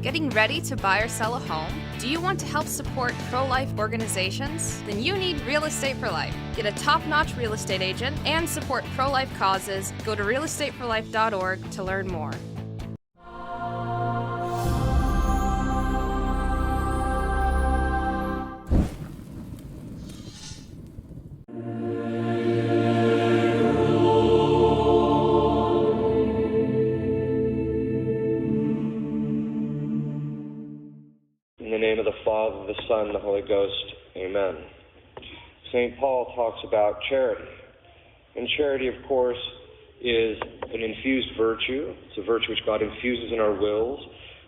Getting ready to buy or sell a home? Do you want to help support pro-life organizations? Then you need Real Estate for Life. Get a top-notch real estate agent and support pro-life causes. Go to realestateforlife.org to learn more. In the name of the Father, the Son, and the Holy Ghost, amen. St. Paul talks about charity. And charity, of course, is an infused virtue. It's a virtue which God infuses in our wills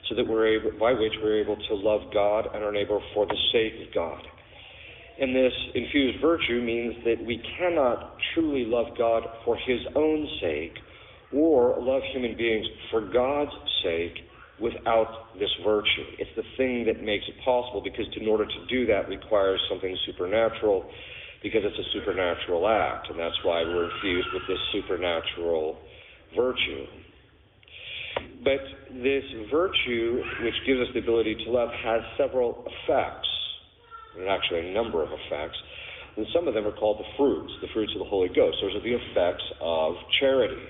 so that by which we're able to love God and our neighbor for the sake of God. And this infused virtue means that we cannot truly love God for his own sake or love human beings for God's sake without this virtue. It's the thing that makes it possible, because in order to do that requires something supernatural, because it's a supernatural act, and that's why we're infused with this supernatural virtue. But this virtue, which gives us the ability to love, has several effects, and actually a number of effects, and some of them are called the fruits of the Holy Ghost. Those are the effects of charity.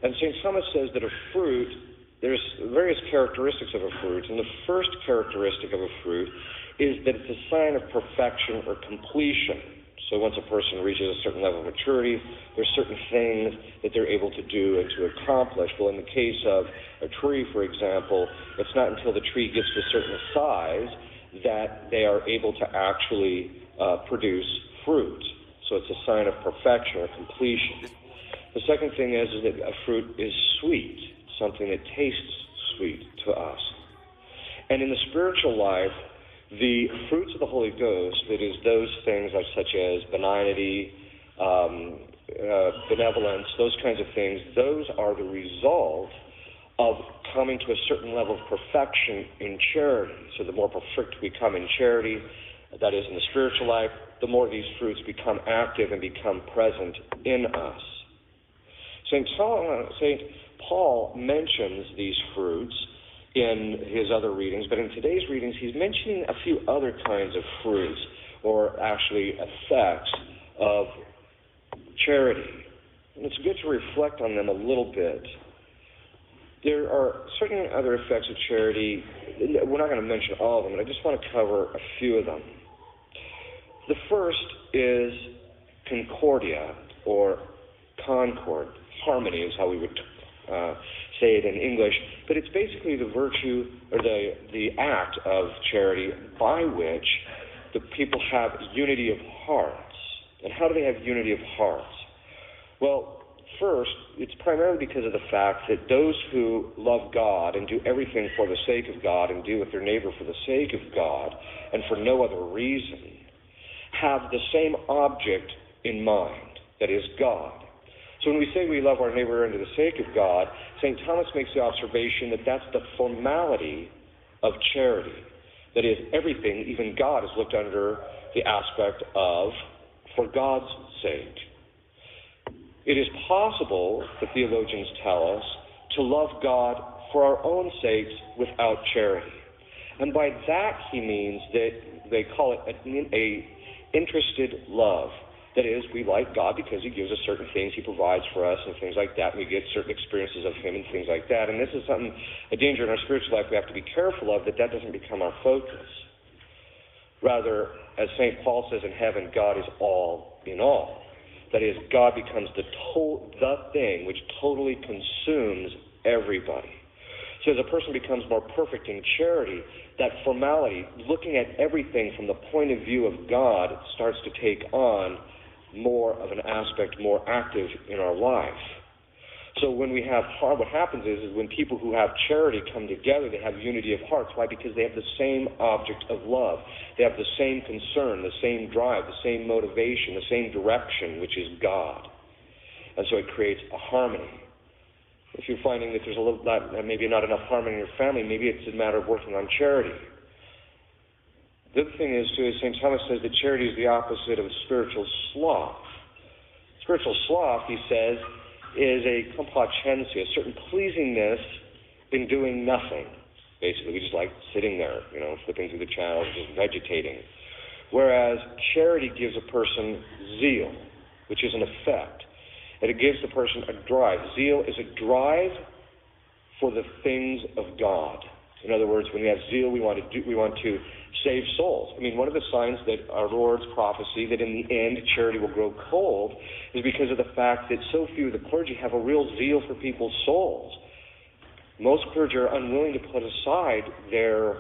And St. Thomas says that a fruit, there's various characteristics of a fruit, and the first characteristic of a fruit is that it's a sign of perfection or completion. So once a person reaches a certain level of maturity, there's certain things that they're able to do and to accomplish. Well, in the case of a tree, for example, it's not until the tree gets to a certain size that they are able to actually produce fruit. So it's a sign of perfection or completion. The second thing is that a fruit is sweet, something that tastes sweet to us. And in the spiritual life, the fruits of the Holy Ghost, that is those things such as benignity, benevolence, those kinds of things, those are the result of coming to a certain level of perfection in charity. So the more perfect we come in charity, that is in the spiritual life, the more these fruits become active and become present in us. St. Paul mentions these fruits in his other readings, but in today's readings he's mentioning a few other kinds of fruits, or actually effects of charity. And it's good to reflect on them a little bit. There are certain other effects of charity. We're not going to mention all of them, but I just want to cover a few of them. The first is concordia, or concord. Harmony is how we would say it in English, but it's basically the virtue or the act of charity by which the people have unity of hearts. And how do they have unity of hearts? Well, first, it's primarily because of the fact that those who love God and do everything for the sake of God and do with their neighbor for the sake of God and for no other reason have the same object in mind, that is God. So when we say we love our neighbor unto the sake of God, St. Thomas makes the observation that that's the formality of charity. That is, everything, even God, is looked under the aspect of for God's sake. It is possible, the theologians tell us, to love God for our own sakes without charity. And by that he means that they call it a interested love. That is, we like God because he gives us certain things, he provides for us and things like that, and we get certain experiences of him and things like that. And this is a danger in our spiritual life we have to be careful of, that doesn't become our focus. Rather, as St. Paul says in heaven, God is all in all. That is, God becomes the thing which totally consumes everybody. So as a person becomes more perfect in charity, that formality, looking at everything from the point of view of God, starts to take on more of an aspect, more active in our life. So when we have what happens is when people who have charity come together, they have unity of hearts. Why? Because they have the same object of love. They have the same concern, the same drive, the same motivation, the same direction, which is God. And so it creates a harmony. If you're finding that there's maybe not enough harmony in your family, maybe it's a matter of working on charity. The other thing is, too, St. Thomas says that charity is the opposite of spiritual sloth. Spiritual sloth, he says, is a complacentia, a certain pleasingness in doing nothing. basically. We just like sitting there, flipping through the channels, just vegetating. Whereas charity gives a person zeal, which is an effect. And it gives the person a drive. Zeal is a drive for the things of God. In other words, when we have zeal, we want to save souls. I mean, one of the signs that our Lord's prophecy that in the end charity will grow cold is because of the fact that so few of the clergy have a real zeal for people's souls. Most clergy are unwilling to put aside their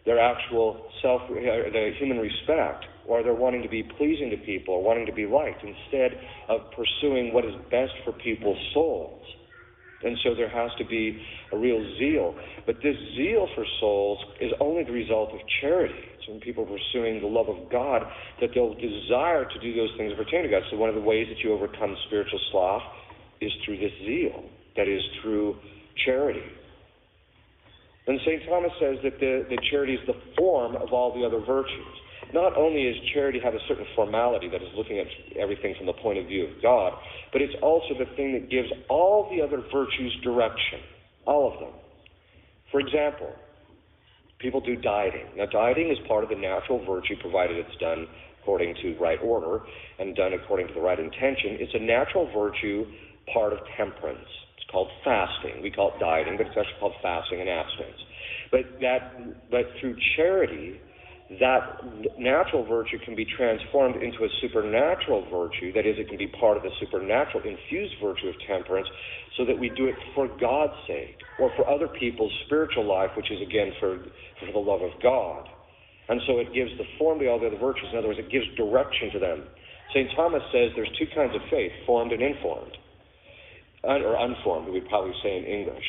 actual their human respect, or they're wanting to be pleasing to people, or wanting to be liked, instead of pursuing what is best for people's souls. And so there has to be a real zeal. But this zeal for souls is only the result of charity. It's when people are pursuing the love of God that they'll desire to do those things that pertain to God. So one of the ways that you overcome spiritual sloth is through this zeal. That is through charity. And St. Thomas says that the charity is the form of all the other virtues. Not only does charity have a certain formality that is looking at everything from the point of view of God, but it's also the thing that gives all the other virtues direction, all of them. For example, people do dieting. Now, dieting is part of the natural virtue, provided it's done according to right order and done according to the right intention. It's a natural virtue, part of temperance. It's called fasting. We call it dieting, but it's actually called fasting and abstinence. But through charity, that natural virtue can be transformed into a supernatural virtue. That is, it can be part of the supernatural infused virtue of temperance, so that we do it for God's sake, or for other people's spiritual life, which is, again, for the love of God. And so it gives the form to all the other virtues. In other words, it gives direction to them. St. Thomas says there's two kinds of faith, formed and informed. Or unformed, we'd probably say in English.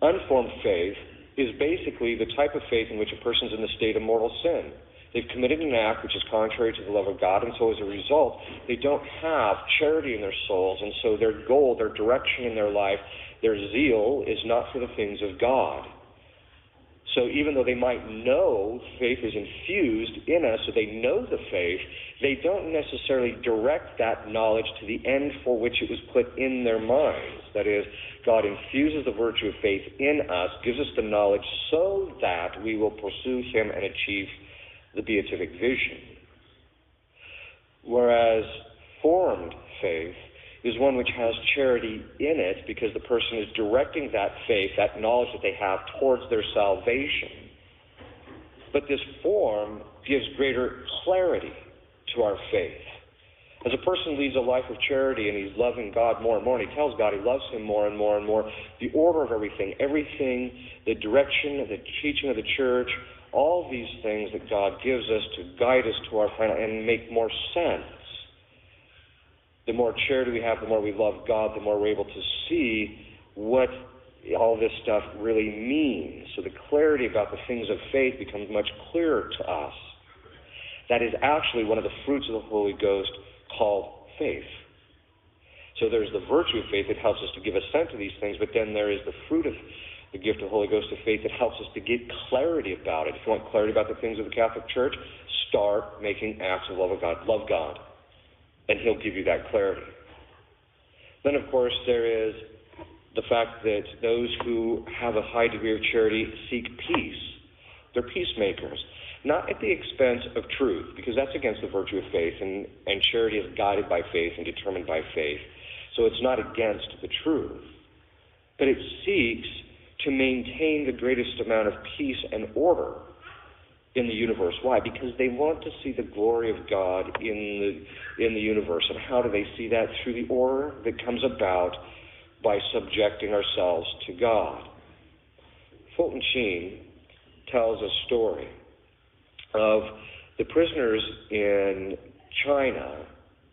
Unformed faith is basically the type of faith in which a person's in the state of mortal sin. They've committed an act which is contrary to the love of God, and so as a result, they don't have charity in their souls, and so their goal, their direction in their life, their zeal is not for the things of God. So even though they might know faith is infused in us, so they know the faith, they don't necessarily direct that knowledge to the end for which it was put in their minds. That is, God infuses the virtue of faith in us, gives us the knowledge so that we will pursue Him and achieve the beatific vision. Whereas formed faith is one which has charity in it because the person is directing that faith, that knowledge that they have, towards their salvation. But this form gives greater clarity to our faith. As a person leads a life of charity and he's loving God more and more, and he tells God he loves Him more and more and more, the order of everything, the direction, the teaching of the Church, all these things that God gives us to guide us to our final and make more sense. The more charity we have, the more we love God, the more we're able to see what all this stuff really means. So the clarity about the things of faith becomes much clearer to us. That is actually one of the fruits of the Holy Ghost called faith. So there's the virtue of faith that helps us to give assent to these things, but then there is the fruit of the gift of the Holy Ghost of faith that helps us to get clarity about it. If you want clarity about the things of the Catholic Church, start making acts of love of God. Love God. And He'll give you that clarity. Then, of course, there is the fact that those who have a high degree of charity seek peace. They're peacemakers. Not at the expense of truth, because that's against the virtue of faith, and charity is guided by faith and determined by faith. So it's not against the truth. But it seeks to maintain the greatest amount of peace and order in the universe. Why? Because they want to see the glory of God in the universe. And how do they see that? Through the order that comes about by subjecting ourselves to God. Fulton Sheen tells a story of the prisoners in China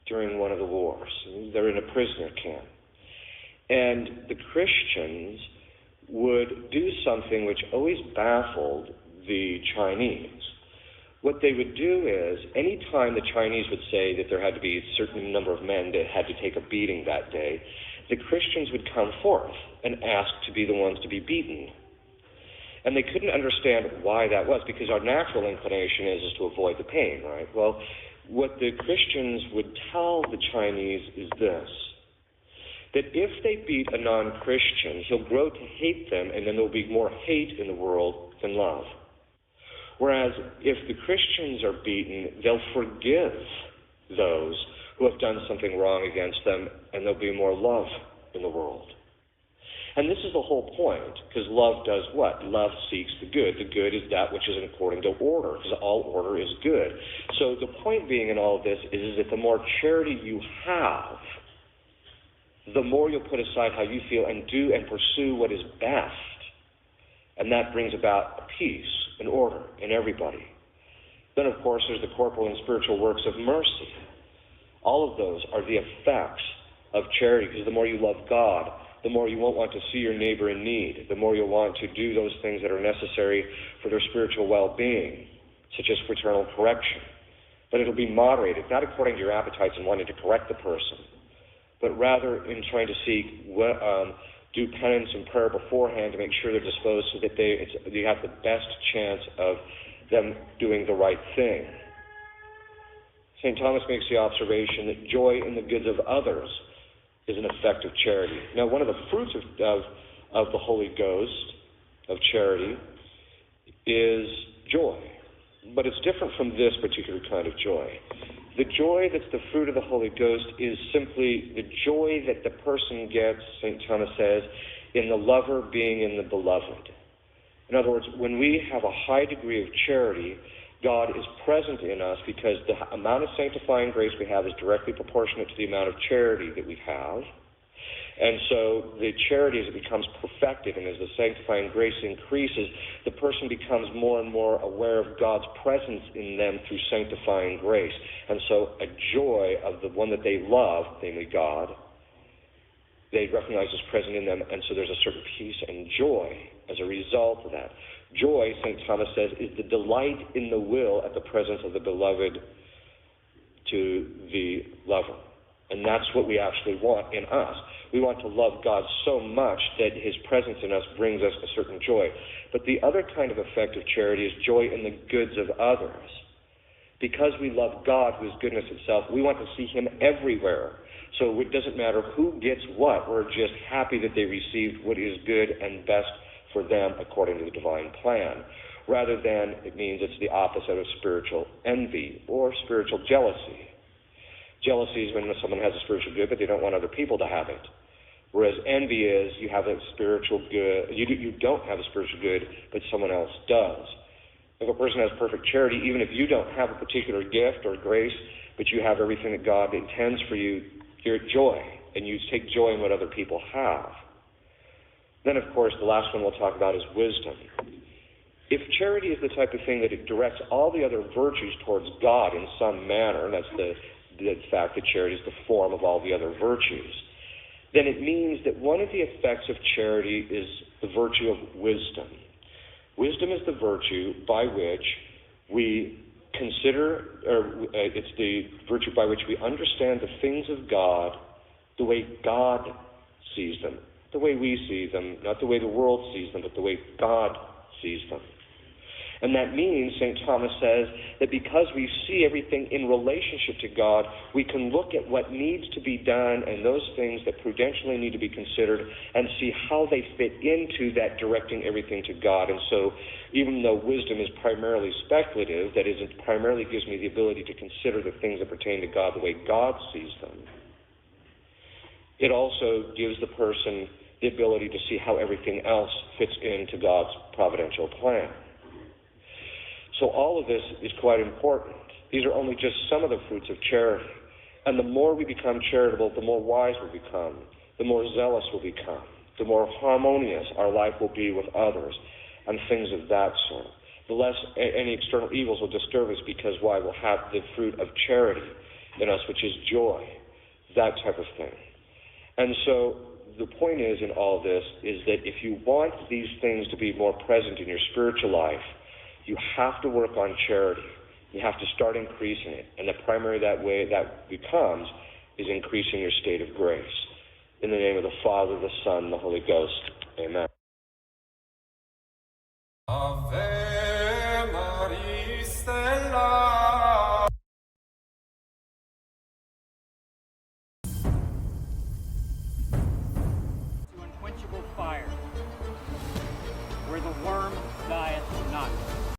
during one of the wars. They're in a prisoner camp. And the Christians would do something which always baffled the Chinese. What they would do is, any time the Chinese would say that there had to be a certain number of men that had to take a beating that day, the Christians would come forth and ask to be the ones to be beaten. And they couldn't understand why that was, because our natural inclination is to avoid the pain, right? Well, what the Christians would tell the Chinese is this: that if they beat a non-Christian, he'll grow to hate them, and then there'll be more hate in the world than love. Whereas if the Christians are beaten, they'll forgive those who have done something wrong against them, and there'll be more love in the world. And this is the whole point, because love does what? Love seeks the good. The good is that which is according to order, because all order is good. So the point being in all of this is that the more charity you have, the more you'll put aside how you feel and do and pursue what is best. And that brings about peace and order in everybody. Then, of course, there's the corporal and spiritual works of mercy. All of those are the effects of charity, because the more you love God, the more you won't want to see your neighbor in need, the more you'll want to do those things that are necessary for their spiritual well-being, such as fraternal correction. But it'll be moderated, not according to your appetites and wanting to correct the person, but rather in trying to seek, do penance and prayer beforehand to make sure they're disposed so that you have the best chance of them doing the right thing. St. Thomas makes the observation that joy in the goods of others is an effect of charity. Now, one of the fruits of the Holy Ghost, of charity, is joy. But it's different from this particular kind of joy. The joy that's the fruit of the Holy Ghost is simply the joy that the person gets, St. Thomas says, in the lover being in the beloved. In other words, when we have a high degree of charity, God is present in us because the amount of sanctifying grace we have is directly proportionate to the amount of charity that we have. And so the charity, as it becomes perfected and as the sanctifying grace increases, the person becomes more and more aware of God's presence in them through sanctifying grace. And so a joy of the one that they love, namely God, they recognize is present in them, and so there's a certain peace and joy as a result of that. Joy, St. Thomas says, is the delight in the will at the presence of the beloved to the lover. And that's what we actually want in us. We want to love God so much that his presence in us brings us a certain joy. But the other kind of effect of charity is joy in the goods of others. Because we love God, who is goodness itself, we want to see him everywhere. So it doesn't matter who gets what. We're just happy that they received what is good and best for them according to the divine plan. Rather than, it means it's the opposite of spiritual envy or spiritual jealousy. Jealousy is when someone has a spiritual good, but they don't want other people to have it. Whereas envy is you have a spiritual good, you don't have a spiritual good, but someone else does. If a person has perfect charity, even if you don't have a particular gift or grace, but you have everything that God intends for you, you're at joy, and you take joy in what other people have. Then, of course, the last one we'll talk about is wisdom. If charity is the type of thing that it directs all the other virtues towards God in some manner, and that's the fact that charity is the form of all the other virtues, then it means that one of the effects of charity is the virtue of wisdom. Wisdom is the virtue by which we consider, it's the virtue by which we understand the things of God the way God sees them. The way we see them, not the way the world sees them, but the way God sees them. And that means, St. Thomas says, that because we see everything in relationship to God, we can look at what needs to be done and those things that prudentially need to be considered and see how they fit into that directing everything to God. And so even though wisdom is primarily speculative, that is, it primarily gives me the ability to consider the things that pertain to God the way God sees them, it also gives the person the ability to see how everything else fits into God's providential plan. So all of this is quite important. These are only just some of the fruits of charity. And the more we become charitable, the more wise we become, the more zealous we'll become, the more harmonious our life will be with others, and things of that sort. The less any external evils will disturb us, because why? We'll have the fruit of charity in us, which is joy, that type of thing. And so the point is in all this is that if you want these things to be more present in your spiritual life, you have to work on charity. You have to start increasing it. And the primary way that becomes is increasing your state of grace. In the name of the Father, the Son, and the Holy Ghost. Amen. Ave Maria Stella. um,